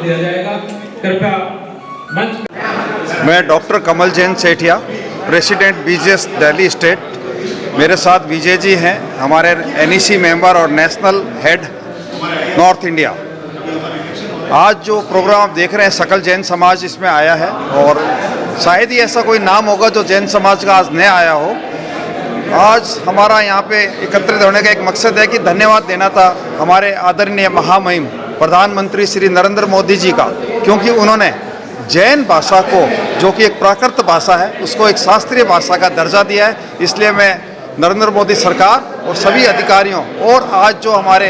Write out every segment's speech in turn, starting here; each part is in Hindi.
दिया जाएगा। कृपया मंच। मैं doctor Kamal Jain Sethia, president BJS Delhi state. मेरे साथ विजय जी हैं, हमारे एनईसी मेंबर और नेशनल हेड नॉर्थ इंडिया। आज जो प्रोग्राम आप देख रहे हैं, सकल जैन समाज इसमें आया है और शायद ही ऐसा कोई नाम होगा जो जैन समाज का आज नहीं आया हो। आज हमारा यहाँ पे एकत्रित होने का एक मकसद है कि धन्यवाद देना था हमारे आदरणीय महामहिम प्रधानमंत्री श्री नरेंद्र मोदी जी का, क्योंकि उन्होंने जैन भाषा को, जो कि एक प्राकृत भाषा है, उसको एक शास्त्रीय भाषा का दर्जा दिया है। इसलिए मैं नरेंद्र मोदी सरकार और सभी अधिकारियों और आज जो हमारे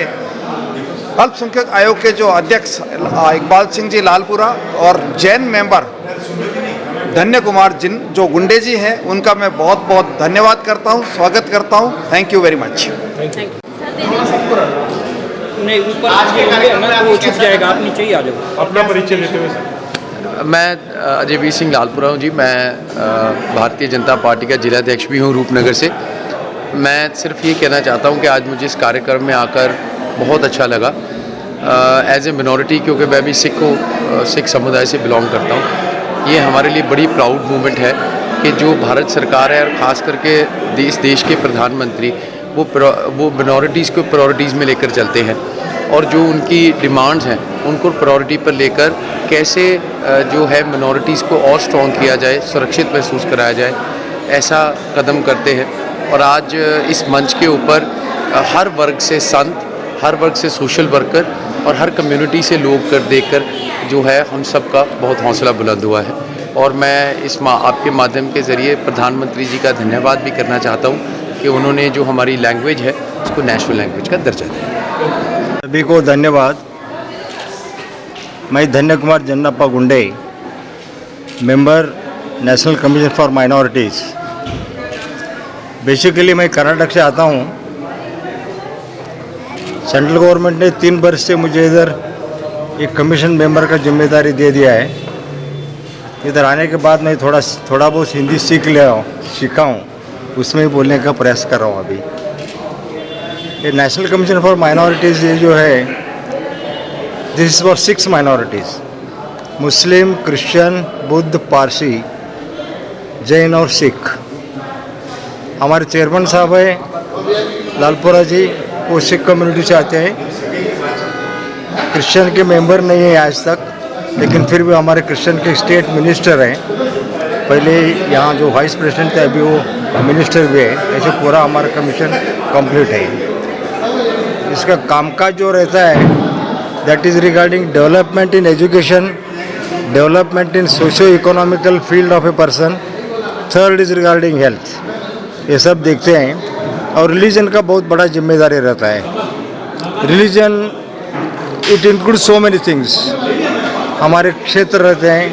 अल्पसंख्यक आयोग के जो अध्यक्ष इकबाल सिंह जी लालपुरा और जैन मेंबर धन्य कुमार जिन जो गुंडे जी हैं, उनका मैं बहुत बहुत धन्यवाद करता हूं, स्वागत करता हूं। Thank you very much. नहीं, ऊपर वो छुप जाएगा, आप नीचे ही आ जाओ। अपना परिचय लेते हुए। मैं अजय वीर सिंह लालपुरा हूँ जी। मैं भारतीय जनता पार्टी का जिलाध्यक्ष भी हूँ रूपनगर से। मैं सिर्फ ये कहना चाहता हूँ कि आज मुझे इस कार्यक्रम में आकर बहुत अच्छा लगा। एज ए मिनॉरिटी, क्योंकि मैं भी सिख समुदाय से बिलोंग करता हूँ, ये हमारे लिए बड़ी प्राउड मूवमेंट है कि जो भारत सरकार है और ख़ास करके इस देश के प्रधानमंत्री वो मिनॉरिटीज़ को प्रायोरिटीज़ में लेकर चलते हैं और जो उनकी डिमांड्स हैं उनको प्रायोरिटी पर लेकर कैसे जो है मिनॉरिटीज़ को और स्ट्रॉन्ग किया जाए, सुरक्षित महसूस कराया जाए, ऐसा कदम करते हैं। और आज इस मंच के ऊपर हर वर्ग से संत, हर वर्ग से सोशल वर्कर और हर कम्युनिटी से लोग देखकर जो है हम सब का बहुत हौसला बुलंद हुआ है। और मैं आपके माध्यम के ज़रिए प्रधानमंत्री जी का धन्यवाद भी करना चाहता हूँ कि उन्होंने जो हमारी लैंग्वेज है उसको नेशनल लैंग्वेज का दर्जा दिया। सभी को धन्यवाद। मैं धन्य कुमार जन्नप्पा गुंडे, member national commission for minorities. Basically मैं कर्नाटक से आता हूँ। सेंट्रल गवर्नमेंट ने 3 वर्ष से मुझे इधर एक कमीशन मेंबर का जिम्मेदारी दे दिया है। इधर आने के बाद मैं थोड़ा बहुत हिंदी सीखा हूँ, उसमें बोलने का प्रयास कर रहा हूँ अभी। ये नेशनल कमीशन फॉर माइनॉरिटीज़ ये जो है, this is for 6 minorities: Muslim, Christian, Buddha, Parsi, Jain और सिख। हमारे चेयरमैन साहब है लालपुरा जी, वो सिख कम्युनिटी से आते हैं। क्रिश्चियन के मेंबर नहीं है आज तक, लेकिन फिर भी हमारे क्रिश्चियन के स्टेट मिनिस्टर हैं। पहले यहाँ जो वाइस प्रेसिडेंट थे, अभी वो मिनिस्टर भी है। ऐसे पूरा हमारा कमीशन कंप्लीट है। इसका कामकाज जो रहता है, that is regarding development in education, development in socio economical field of a person, third is regarding health. ये सब देखते हैं। और रिलीजन का बहुत बड़ा जिम्मेदारी रहता है। Religion it includes so many things. हमारे क्षेत्र रहते हैं,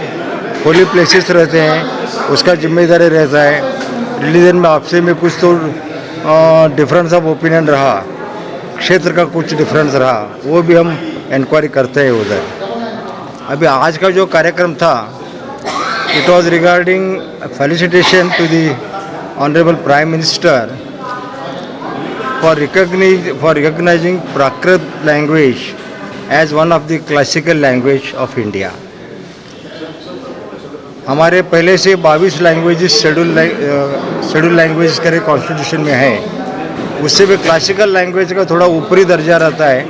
होली प्लेसेस रहते हैं, उसका जिम्मेदारी रहता है। रिलीजन में आपसे में कुछ तो डिफरेंस ऑफ ओपिनियन रहा, क्षेत्र का कुछ डिफरेंस रहा, वो भी हम इंक्वायरी करते हैं उधर। अभी आज का जो कार्यक्रम था, it was regarding felicitation to the honourable prime minister for recognizing Prakrit language as one of the classical language of India. हमारे पहले से 22 लैंग्वेजेस शेड्यूल लैंग्वेज करे कॉन्स्टिट्यूशन में है। उससे भी क्लासिकल लैंग्वेज का थोड़ा ऊपरी दर्जा रहता है,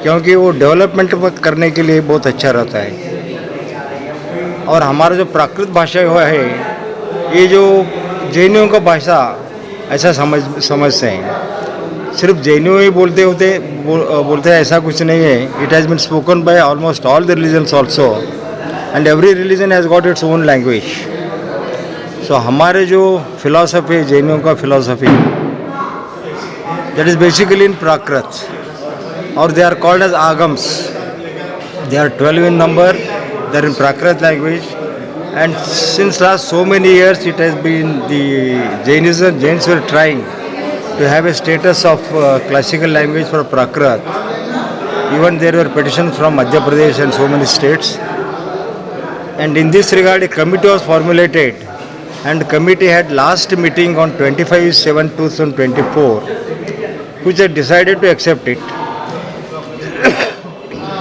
क्योंकि वो डेवलपमेंट करने के लिए बहुत अच्छा रहता है। और हमारा जो प्राकृत भाषा है, ये जो जैनियों का भाषा ऐसा समझते हैं। सिर्फ जैनियों ही बोलते हैं ऐसा कुछ नहीं है। It has been spoken by almost all the religions also, and every religion has got its own language. So हमारे जो फिलॉसफी है, जैनियों का philosophy, that is basically in Prakrit, और they are called as Agams. They are 12 in number, they are in Prakrit language, and since last so many years it has been the Jains were trying to have a status of classical language for Prakrit. Even there were petitions from Madhya Pradesh and so many states. And in this regard, a committee was formulated, and the committee had last meeting on 25/7/2024, which had decided to accept it.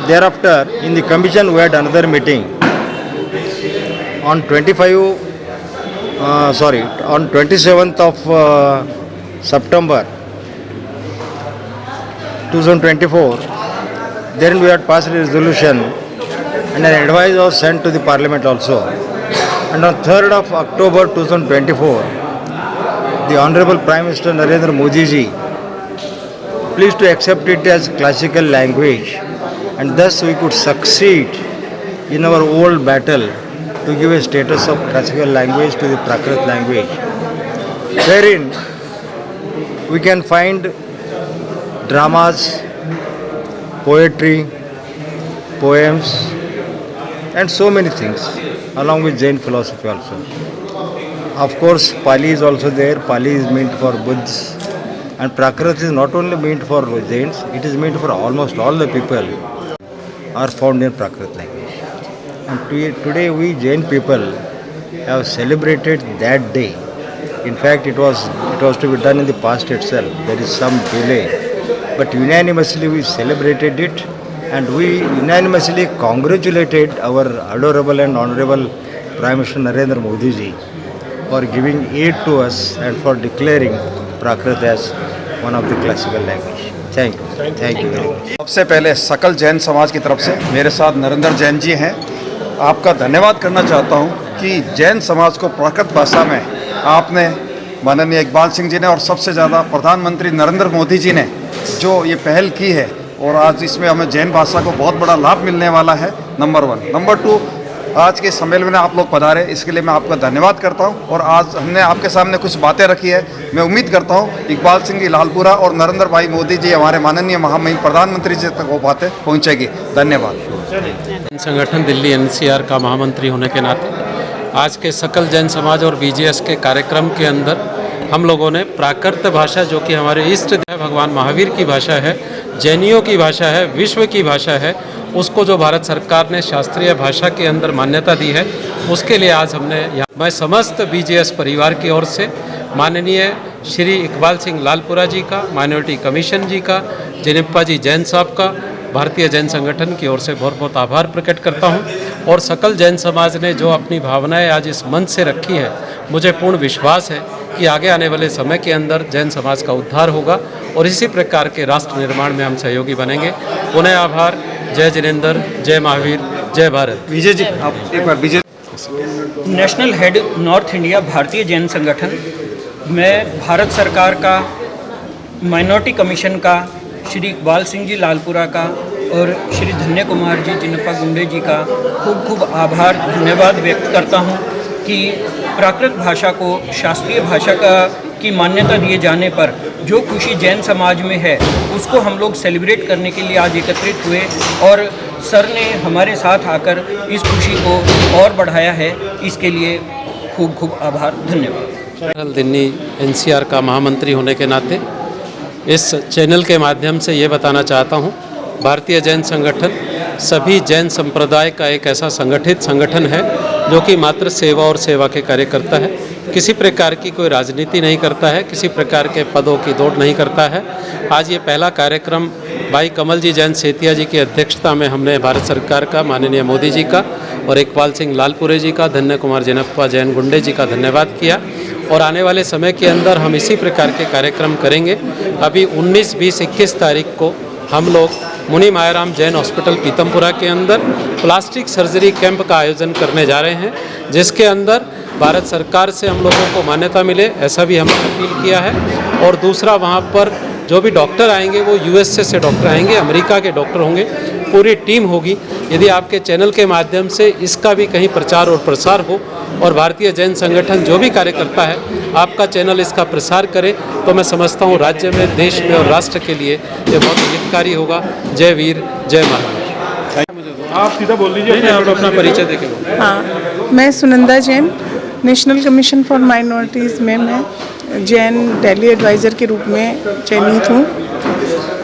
thereafter, in the commission, we had another meeting on 27th of September 2024. Then we had passed a resolution and an advice was sent to the Parliament also. And on 3rd of October 2024, the Honorable Prime Minister Narendra Modi ji pleased to accept it as classical language, and thus we could succeed in our old battle to give a status of classical language to the Prakrit language, wherein we can find dramas, poetry, poems, and so many things, along with Jain philosophy also. Of course, Pali is also there. Pali is meant for Buddhists, and Prakrit is not only meant for Jains, it is meant for almost all the people are found in Prakrit language. And today we Jain people have celebrated that day. In fact, it was to be done in the past itself. There is some delay, but unanimously we celebrated it, and we unanimously congratulated our adorable and honorable Prime Minister Narendra Modi ji for giving aid to us and for declaring Prakrit as one of the classical language. Thank you. Thank you very much. सबसे पहले सकल जैन समाज की तरफ से मेरे साथ नरेंद्र जैन जी हैं। आपका धन्यवाद करना चाहता हूं कि जैन समाज को प्राकृत भाषा में आपने, माननीय इकबाल सिंह जी ने और सबसे ज़्यादा प्रधानमंत्री नरेंद्र मोदी जी ने जो ये पहल की है, और आज इसमें हमें जैन भाषा को बहुत बड़ा लाभ मिलने वाला है, नंबर 1। नंबर 2, आज के सम्मेलन में आप लोग पधारे, इसके लिए मैं आपका धन्यवाद करता हूं। और आज हमने आपके सामने कुछ बातें रखी है। मैं उम्मीद करता हूं इकबाल सिंह जी लालपुरा और नरेंद्र भाई मोदी जी, हमारे माननीय महामहिम प्रधानमंत्री जी तक वो बातें पहुंचेगी। धन्यवाद। संगठन दिल्ली एनसीआर का महामंत्री होने के नाते आज के सकल जैन समाज और बीजेएस के कार्यक्रम के अंदर हम लोगों ने प्राकृत भाषा, जो कि हमारे इष्ट देव भगवान महावीर की भाषा है, जैनियों की भाषा है, विश्व की भाषा है, उसको जो भारत सरकार ने शास्त्रीय भाषा के अंदर मान्यता दी है, उसके लिए आज हमने मैं समस्त बीजेएस परिवार की ओर से माननीय श्री इकबाल सिंह लालपुरा जी का, माइनॉरिटी कमीशन जी का, जिनेप्पा जी जैन साहब का, भारतीय जैन संगठन की ओर से बहुत बहुत आभार प्रकट करता हूं। और सकल जैन समाज ने जो अपनी भावनाएं आज इस मंच से रखी है, मुझे पूर्ण विश्वास है कि आगे आने वाले समय के अंदर जैन समाज का उद्धार होगा और इसी प्रकार के राष्ट्र निर्माण में हम सहयोगी बनेंगे। पुनः आभार। जय जिनेंद्र, जय महावीर, जय भारत। विजय जी, आप एक बार विजय। नेशनल हेड नॉर्थ इंडिया भारतीय जैन संगठन, मैं भारत सरकार का, माइनॉरिटी कमीशन का, श्री इकबाल सिंह जी लालपुरा का और श्री धन्य कुमार जी जिनेप्पा गुंडे जी का खूब खूब आभार धन्यवाद व्यक्त करता हूं कि प्राकृत भाषा को शास्त्रीय भाषा की मान्यता दिए जाने पर जो खुशी जैन समाज में है, उसको हम लोग सेलिब्रेट करने के लिए आज एकत्रित हुए और सर ने हमारे साथ आकर इस खुशी को और बढ़ाया है। इसके लिए खूब खूब आभार, धन्यवाद। दिल्ली एनसीआर का महामंत्री होने के नाते इस चैनल के माध्यम से ये बताना चाहता हूँ, भारतीय जैन संगठन सभी जैन संप्रदाय का एक ऐसा संगठित संगठन है जो कि मात्र सेवा और सेवा के कार्य करता है, किसी प्रकार की कोई राजनीति नहीं करता है, किसी प्रकार के पदों की दौड़ नहीं करता है। आज ये पहला कार्यक्रम भाई कमल जी जैन सेतिया जी की अध्यक्षता में हमने भारत सरकार का, माननीय मोदी जी का और इकबाल सिंह लालपुरे जी का, धन्य कुमार जिनेप्पा जैन गुंडे जी का धन्यवाद किया। और आने वाले समय के अंदर हम इसी प्रकार के कार्यक्रम करेंगे। अभी 19, 20, 21 तारीख को हम लोग मुनि मायाराम जैन हॉस्पिटल पीतमपुरा के अंदर प्लास्टिक सर्जरी कैंप का आयोजन करने जा रहे हैं, जिसके अंदर भारत सरकार से हम लोगों को मान्यता मिले, ऐसा भी हमने अपील किया है। और दूसरा, वहाँ पर जो भी डॉक्टर आएंगे वो यूएसए से डॉक्टर आएंगे, अमेरिका के डॉक्टर होंगे, पूरी टीम होगी। यदि आपके चैनल के माध्यम से इसका भी कहीं प्रचार और प्रसार हो और भारतीय जैन संगठन जो भी कार्य करता है, आपका चैनल इसका प्रसार करे, तो मैं समझता हूँ राज्य में, देश में और राष्ट्र के लिए ये बहुत हितकारी होगा। जय वीर, जय महावीर। आप सीधा बोल दीजिए, आप अपना परिचय देके। हाँ, मैं Sunanda Jain, national commission for minorities में मैं जैन दिल्ली एडवाइज़र के रूप में चयनित हूँ।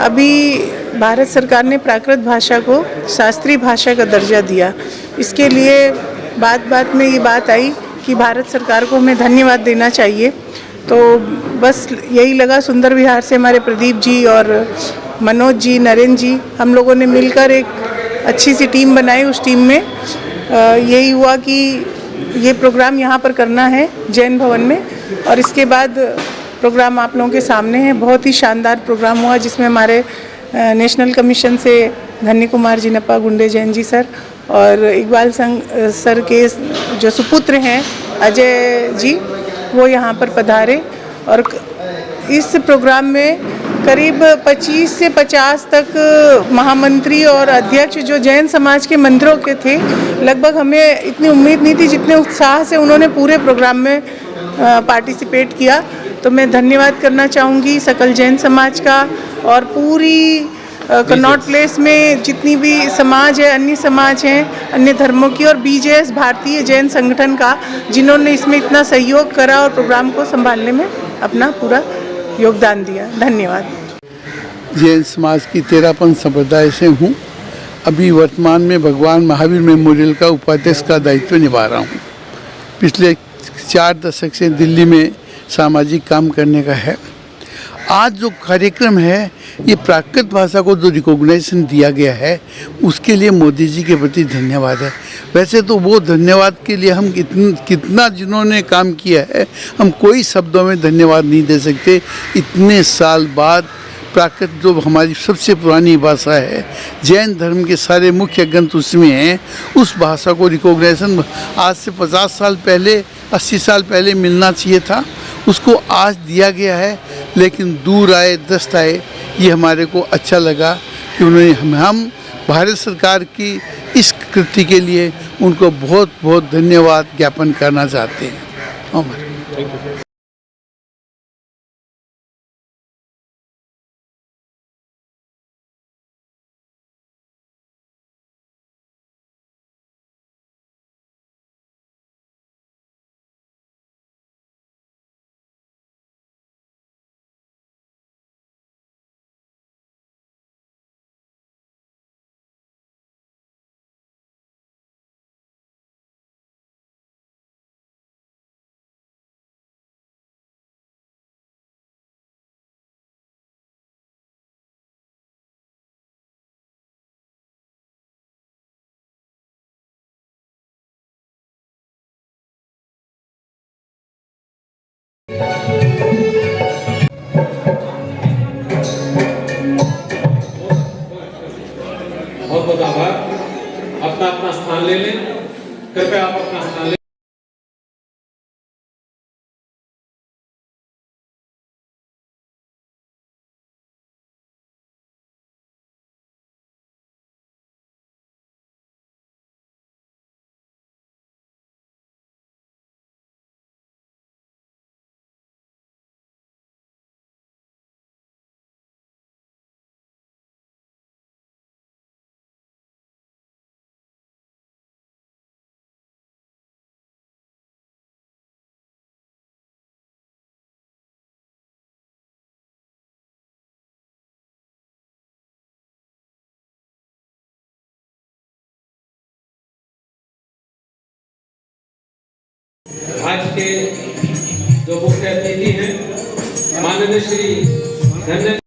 अभी भारत सरकार ने प्राकृत भाषा को शास्त्रीय भाषा का दर्जा दिया, इसके लिए बात में ये बात आई कि भारत सरकार को हमें धन्यवाद देना चाहिए। तो बस यही लगा, सुंदर विहार से हमारे प्रदीप जी और मनोज जी, नरेंद्र जी, हम लोगों ने मिलकर एक अच्छी सी टीम बनाई। उस टीम में यही हुआ कि ये प्रोग्राम यहाँ पर करना है जैन भवन में, और इसके बाद प्रोग्राम आप लोगों के सामने है। बहुत ही शानदार प्रोग्राम हुआ जिसमें हमारे नेशनल कमीशन से धन्य कुमार जिनप्पा गुंडे जैन जी सर और इकबाल संघ सर के जो सुपुत्र हैं अजय जी, वो यहाँ पर पधारे। और इस प्रोग्राम में करीब 25 से 50 तक महामंत्री और अध्यक्ष जो जैन समाज के मंदिरों के थे। लगभग हमें इतनी उम्मीद नहीं थी जितने उत्साह से उन्होंने पूरे प्रोग्राम में पार्टिसिपेट किया। तो मैं धन्यवाद करना चाहूँगी सकल जैन समाज का और पूरी कनॉट प्लेस में जितनी भी समाज है, अन्य समाज हैं, अन्य धर्मों की, और बीजेएस भारतीय जैन संगठन का, जिन्होंने इसमें इतना सहयोग करा और प्रोग्राम को संभालने में अपना पूरा योगदान दिया। धन्यवाद। जैन समाज की तेरापन संप्रदाय से हूँ। अभी वर्तमान में भगवान महावीर मेमोरियल का उपाध्यक्ष का दायित्व निभा रहा हूँ। पिछले 4 दशक से दिल्ली में सामाजिक काम करने का है। आज जो कार्यक्रम है ये प्राकृत भाषा को जो रिकॉग्निशन दिया गया है उसके लिए मोदी जी के प्रति धन्यवाद है। वैसे तो वो धन्यवाद के लिए हम कितना जिन्होंने काम किया है हम कोई शब्दों में धन्यवाद नहीं दे सकते। इतने साल बाद प्राकृत जो हमारी सबसे पुरानी भाषा है, जैन धर्म के सारे मुख्य ग्रंथ उसमें हैं, उस भाषा को रिकॉग्निशन आज से 50 साल पहले 80 साल पहले मिलना चाहिए था, उसको आज दिया गया है। लेकिन दूर आए दस्त आए, ये हमारे को अच्छा लगा कि उन्होंने हम भारत सरकार की इस कृति के लिए उनको बहुत बहुत धन्यवाद ज्ञापन करना चाहते हैं। बहुत बहुत आभार। अपना अपना स्थान ले लें, कृपया आप अपना स्थान ले। आज के जो मुख्य अतिथि हैं माननीय श्री धन्य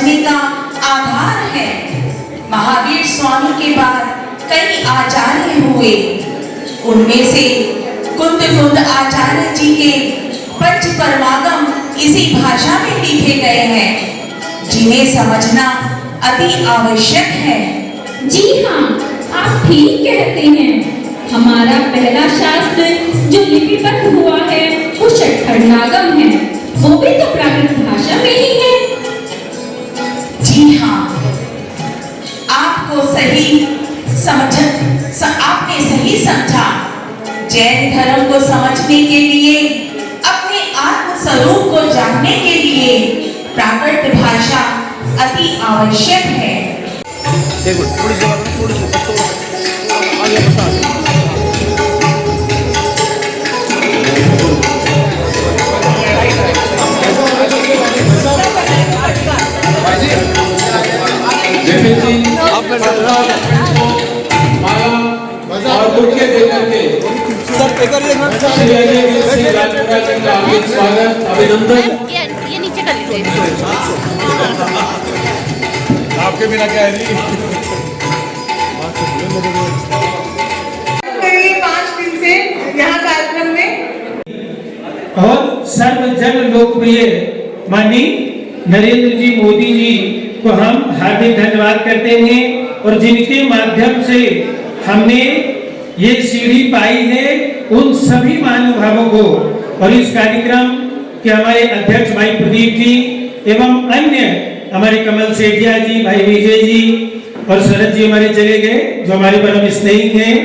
समझने का आधार है। महावीर स्वामी के बाद कई आचार्य हुए, उनमें से कुंद आचार्य जी के पंच परमागम इसी भाषा में लिखे गए हैं, जिन्हें समझना अति आवश्यक है। जी हाँ, आप ठीक कहते हैं। हमारा पहला शास्त्र जो लिपिबद्ध हुआ है वो षट्खंडागम है, वो भी तो प्राकृत भाषा में ही है। जी हाँ, आपको आपने सही समझा। जैन धर्म को समझने के लिए, अपने आत्म स्वरूप को जानने के लिए प्राकृत भाषा अति आवश्यक है। और बुके देकर के श्री अजय वीर सिंह लालपुरा जी का हार्दिक स्वागत, अभिनंदन। ये नीचे कर लीजिए। आपके बिना क्या है जी? 5 दिन से यहाँ कार्यक्रम में और सर्वजन लोकप्रिय माननीय नरेंद्र जी मोदी जी को हम हार्दिक धन्यवाद करते हैं, और जिनके माध्यम से हमने ये सीढ़ी पाई है उन सभी महानुभावों को, और इस कार्यक्रम के हमारे अध्यक्ष भाई प्रदीप जी एवं अन्य हमारे कमल सेठिया जी, भाई विजय जी और शरद जी हमारे चले गए जो हमारे परम स्नेही हैं,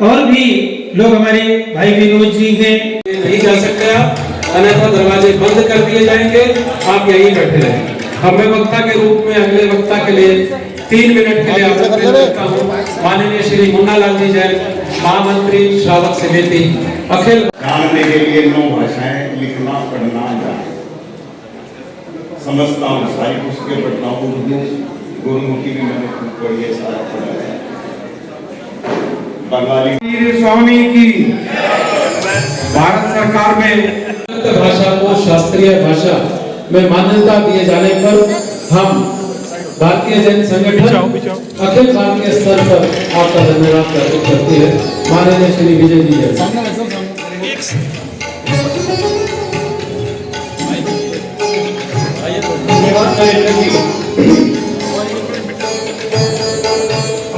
और भी लोग हमारे भाई विनोद जी हैं। नहीं जा सकते आप, अन्यथा दरवाजे बंद कर दिए जाएंगे, आप यहीं बैठे रहें। अब मैं वक्ता के रूप में अगले वक्ता के लिए 3 मिनट के लिए आमंत्रित करता हूँ माननीय श्री मुन्ना लाल जी जैन, महामंत्री श्रावक समिति अखिल। जानने के लिए 9 भाषाएं, लिखना पढ़ना जानना, समझता हूँ सारी पुस्तकें पढ़ता हूँ, उर्दू गुरुमुखी भी मैंने खुद पढ़ी है, सारा पढ़ा है। बंगाली स्वामी की भारत सरकार में भाषा को शास्त्रीय भाषा में मान्यता दिए जाने पर हम भारतीय जैन संगठन अखिल भारतीय स्तर पर आपका धन्यवाद करते हैं। माननीय श्री विजय जी है।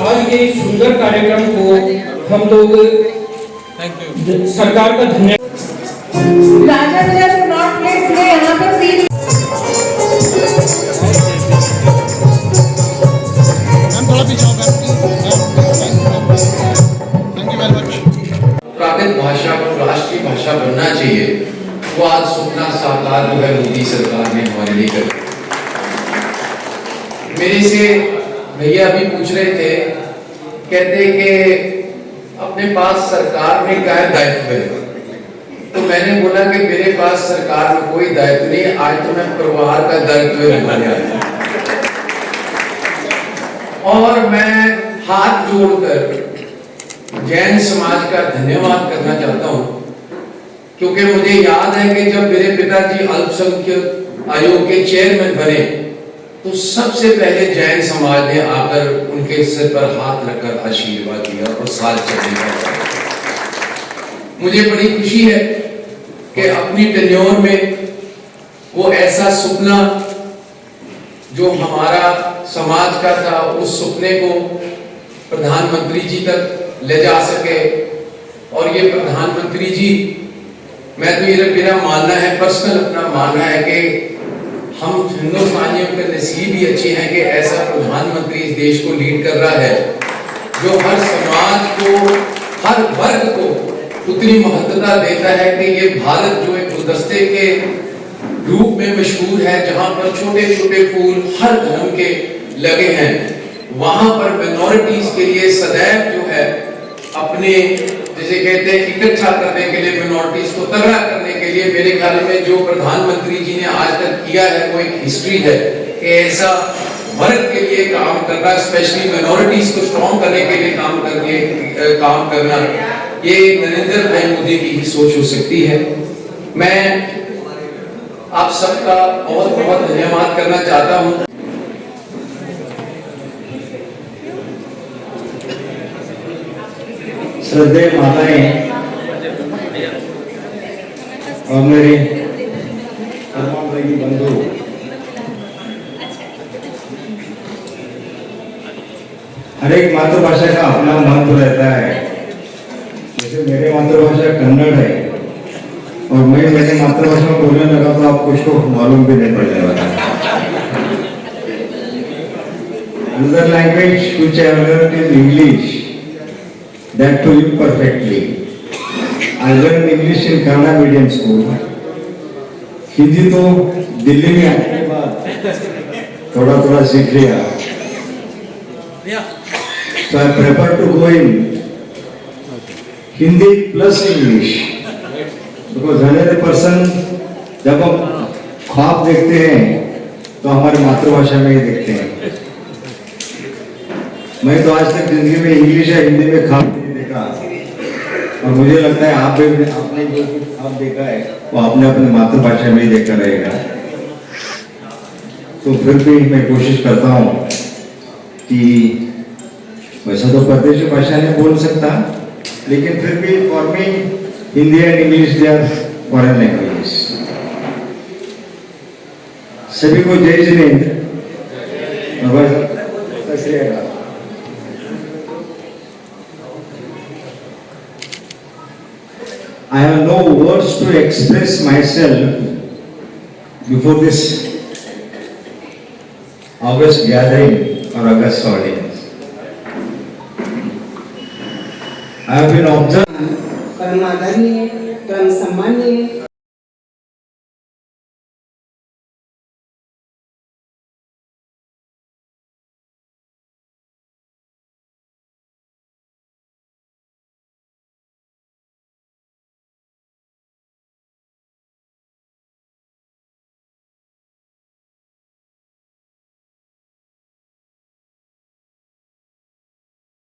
आज ये सुंदर कार्यक्रम को हम लोग सरकार का धन्यवाद। राजा बाजार नॉर्थ प्लेस में यहाँ पर सीट प्राकृत भाषा को राष्ट्रीय भाषा बनना चाहिए, वो आज सपना साकार जो है मोदी सरकार ने हमारे लिए कर। मेरे से भैया भी पूछ रहे थे, कहते कि अपने पास सरकार में क्या दायित्व है, तो मैंने बोला कि मेरे पास सरकार में कोई दायित्व नहीं, आज तो मैं परिवार का दायित्व निभाने आया और मैं हाथ जोड़कर जैन समाज का धन्यवाद करना चाहता हूं, क्योंकि मुझे याद है कि जब मेरे पिताजी अल्पसंख्यक आयोग के चेयरमैन बने तो सबसे पहले जैन समाज ने आकर उनके सिर पर हाथ रखकर आशीर्वाद दिया और साथ चलने का। मुझे बड़ी खुशी है कि अपनी टेन्योर में वो ऐसा सपना जो हमारा समाज का था, उस सपने को प्रधानमंत्री जी तक ले जा सके। और ये प्रधानमंत्री जी, मैं तो ये मेरा मानना है, पर्सनल अपना मानना है कि हम हिंदुस्तानियों के नसीब ही अच्छे हैं कि ऐसा प्रधानमंत्री इस देश को लीड कर रहा है जो हर समाज को, हर वर्ग को उतनी महत्वता देता है कि ये भारत जो एक गुलदस्ते के रूप में मशहूर है, जहां पर छोटे छोटे फूल हर धर्म के लगे हैं, वहां पर मिनॉरिटीज के लिए सदैव जो है अपने, जैसे कहते हैं, इकट्ठा करने के लिए, मिनॉरिटीज को तगड़ा करने के लिए मेरे ख्याल में जो प्रधानमंत्री जी ने आज तक किया है वो एक हिस्ट्री है कि ऐसा वर्ग के लिए काम करना, स्पेशली मिनॉरिटीज को स्ट्रॉन्ग करने के लिए काम करना, ये नरेंद्र भाई मोदी की ही सोच हो सकती है। मैं आप सबका बहुत बहुत धन्यवाद करना चाहता हूँ। श्रद्धेय माताएं और मेरे धर्मावलंबी बंधु, हर एक मातृभाषा का अपना महत्व रहता है। जैसे मेरी मातृभाषा कन्नड़ है और मैं मेरी मातृभाषा में बोलने लगा तो आपको उसको मालूम भी नहीं पड़ने वाला। Another language which I have learned is English, that too imperfectly. I learned English in Kannada medium school. Hindi तो दिल्ली में आने के बाद थोड़ा थोड़ा सीख लिया। So I prefer to go in Hindi plus English because 100% जब हम ख्वाब देखते हैं तो हमारी मातृभाषा में ही देखते हैं। मैं तो आज तक जिंदगी में इंग्लिश या हिंदी में ख्वाब नहीं देखा और मुझे लगता है आपने जो ख्वाब देखा है वो आपने अपनी मातृभाषा में ही देखा रहेगा। तो फिर भी मैं कोशिश करता हूँ कि वैसा तो प्रदेशी भाषा नहीं बोल सकता, लेकिन फिर भी for me Hindi and English they are foreign languages. सभी को जय Jinendra. I have no words to express myself before this August gathering or August audience. I have been observed. परम आदरणीय, परम सम्मानीय